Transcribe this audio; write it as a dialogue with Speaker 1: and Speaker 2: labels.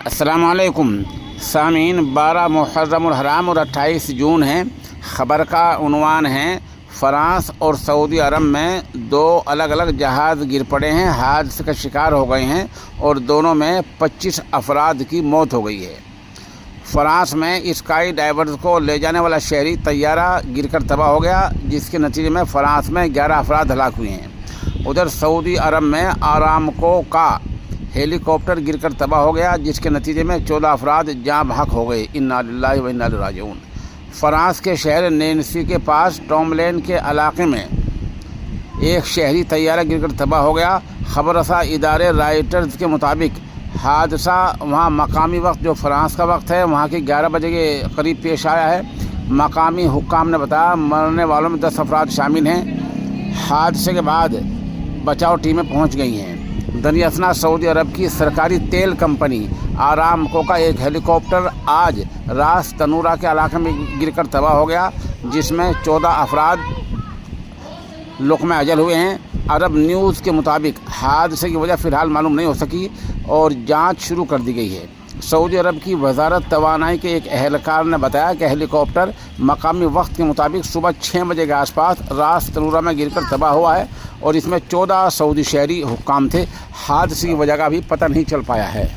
Speaker 1: अस्सलाम वालेकुम सामीन। 12 मुहर्रम और हराम और 28 जून है। ख़बर का उन्वान है फ़्रांस और सऊदी अरब में दो अलग अलग जहाज़ गिर पड़े हैं, हादसे का शिकार हो गए हैं और दोनों में 25 अफराद की मौत हो गई है। फ़्रांस में स्काई डाइवर्स को ले जाने वाला शहरी तैयारा गिरकर तबाह हो गया, जिसके नतीजे में फ़्रांस में 11 अफराद हलाक हुए हैं। उधर सऊदी अरब में आरामको का हेलीकॉप्टर गिरकर तबाह हो गया, जिसके नतीजे में 14 अफराद जाँ बहक हो गए। इन्ना लिल्लाहि व इन्ना इलैहि राजिऊन। फ़्रांस के शहर नैन्सी के पास टॉम्बलेन के इलाके में एक शहरी तैयारा गिरकर तबाह हो गया। खबर रसा इदारे राइटर्स के मुताबिक हादसा वहाँ मकामी वक्त जो फ़्रांस का वक्त है वहाँ के 11 बजे के करीब पेश आया है। मकामी हुक्काम ने बताया मरने वालों में 10 अफराद शामिल हैं। हादसे के बाद बचाव टीमें पहुँच गई हैं। दरअसल सऊदी अरब की सरकारी तेल कंपनी आरामको का एक हेलीकॉप्टर आज रास तनूरा के इलाके में गिरकर तबाह हो गया, जिसमें 14 अफराद लुक़्मा अजल हुए हैं। अरब न्यूज़ के मुताबिक हादसे की वजह फ़िलहाल मालूम नहीं हो सकी और जांच शुरू कर दी गई है। सऊदी अरब की वजारत तवानाई के एक एहलकार ने बताया कि हेलीकॉप्टर मकामी वक्त के मुताबिक सुबह 6 बजे के आसपास रास तनूरा में गिरकर तबाह हुआ है और इसमें 14 सऊदी शहरी हुक्काम थे। हादसे की वजह का भी पता नहीं चल पाया है।